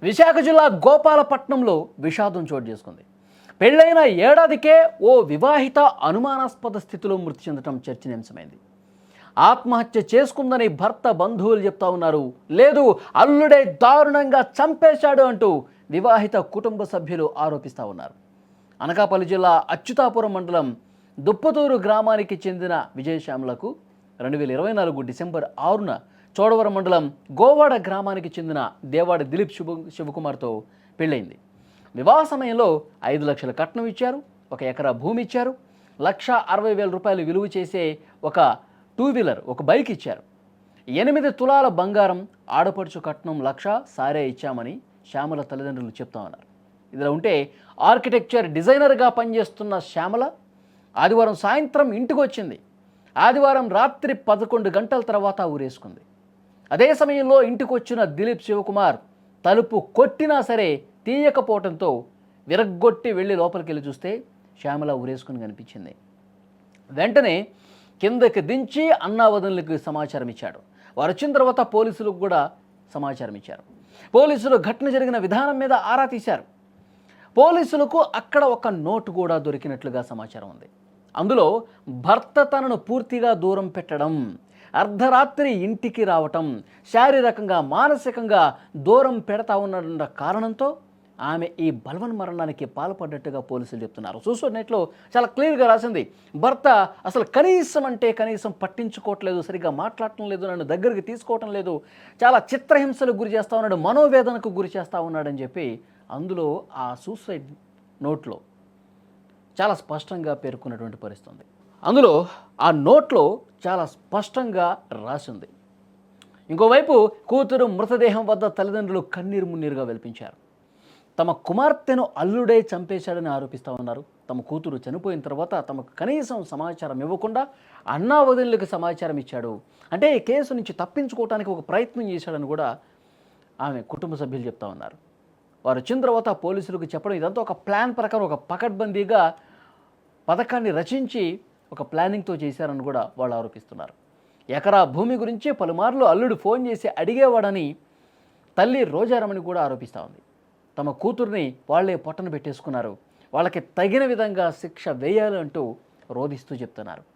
విశాఖ జిల్లా గోపాలపట్నంలో విషాదం చోటు చేసుకుంది. పెళ్లైన ఏడాదికే ఓ వివాహిత అనుమానాస్పద స్థితిలో మృతి చెందడం చర్చనీయాంశమైంది. ఆత్మహత్య చేసుకుందని భర్త బంధువులు చెప్తా ఉన్నారు. లేదు, అల్లుడే దారుణంగా చంపేశాడు అంటూ వివాహిత కుటుంబ సభ్యులు ఆరోపిస్తూ ఉన్నారు. అనకాపల్లి జిల్లా అచ్యుతాపురం మండలం దుప్పతూరు గ్రామానికి చెందిన విజయశ్యామలకు 2024 డిసెంబర్ 6న చోడవరం మండలం గోవాడ గ్రామానికి చెందిన దేవాడ దిలీప్ శివకుమార్తో పెళ్ళైంది. వివాహ సమయంలో 5 లక్షల కట్నం ఇచ్చారు, 1 ఎకరా భూమి ఇచ్చారు, 1,60,000 రూపాయలు విలువ చేసే ఒక 2 వీలర్, ఒక బైక్ ఇచ్చారు. 8 తులాల బంగారం, ఆడపడుచు కట్నం 1,00,000 సారే ఇచ్చామని శ్యామల తల్లిదండ్రులు చెప్తా ఉన్నారు. ఇదిలా ఉంటే ఆర్కిటెక్చర్ డిజైనర్గా పనిచేస్తున్న శ్యామల ఆదివారం సాయంత్రం ఇంటికి వచ్చింది. ఆదివారం రాత్రి 11 గంటల తర్వాత ఊరేసుకుంది. అదే సమయంలో ఇంటికి వచ్చిన దిలీప్ శివకుమార్ తలుపు కొట్టినా సరే తీయకపోవడంతో విరగ్గొట్టి వెళ్ళి లోపలికి వెళ్ళి చూస్తే శ్యామల ఊరేసుకుని కనిపించింది. వెంటనే కిందకి దించి అన్నావదనులకు సమాచారం ఇచ్చాడు. వారు వచ్చిన తర్వాత పోలీసులకు కూడా సమాచారం ఇచ్చారు. పోలీసులు ఘటన జరిగిన విధానం మీద ఆరా తీశారు. పోలీసులకు అక్కడ ఒక నోటు కూడా దొరికినట్లుగా సమాచారం ఉంది. అందులో భర్త తనను పూర్తిగా దూరం పెట్టడం, అర్ధరాత్రి ఇంటికి రావటం, శారీరకంగా మానసికంగా దూరం పెడతా ఉన్న కారణంతో ఆమె ఈ బలవన్మరణానికి పాల్పడ్డట్టుగా పోలీసులు చెప్తున్నారు. సూసైడ్ నెట్లో చాలా క్లియర్గా రాసింది. భర్త అసలు కనీసం పట్టించుకోవట్లేదు, సరిగ్గా మాట్లాడటం లేదు, నన్ను దగ్గరికి తీసుకోవటం లేదు, చాలా చిత్రహింసలకు గురి చేస్తూ ఉన్నాడు, మనోవేదనకు గురి చేస్తూ ఉన్నాడని చెప్పి అందులో ఆ సూసైడ్ నోట్లో చాలా స్పష్టంగా పేర్కొన్నటువంటి పరిస్థితి ఉంది. అందులో ఆ నోట్లో చాలా స్పష్టంగా రాసింది. ఇంకోవైపు కూతురు మృతదేహం వద్ద తల్లిదండ్రులు కన్నీరు మున్నీరుగా వెలిపించారు. తమ కుమార్తెను అల్లుడే చంపేశాడని ఆరోపిస్తూ ఉన్నారు. తమ కూతురు చనిపోయిన తర్వాత తమకు కనీసం సమాచారం ఇవ్వకుండా అన్నా వదినలకు సమాచారం ఇచ్చాడు, అంటే ఈ కేసు నుంచి తప్పించుకోవడానికి ఒక ప్రయత్నం చేశాడని కూడా ఆమె కుటుంబ సభ్యులు చెప్తా ఉన్నారు. వారు వచ్చిన తర్వాత పోలీసులకు చెప్పడం ఇదంతా ఒక ప్లాన్ ప్రకారం, ఒక పకడ్బందీగా పథకాన్ని రచించి ఒక ప్లానింగ్తో చేశారని కూడా వాళ్ళు ఆరోపిస్తున్నారు. ఎకరా భూమి గురించి పలుమార్లు అల్లుడు ఫోన్ చేసి అడిగేవాడని తల్లి రోజారమణి కూడా ఆరోపిస్తూ ఉంది. తమ కూతుర్ని వాళ్లే పొట్టన పెట్టేసుకున్నారు, వాళ్ళకి తగిన విధంగా శిక్ష వేయాలంటూ రోధిస్తూ చెప్తున్నారు.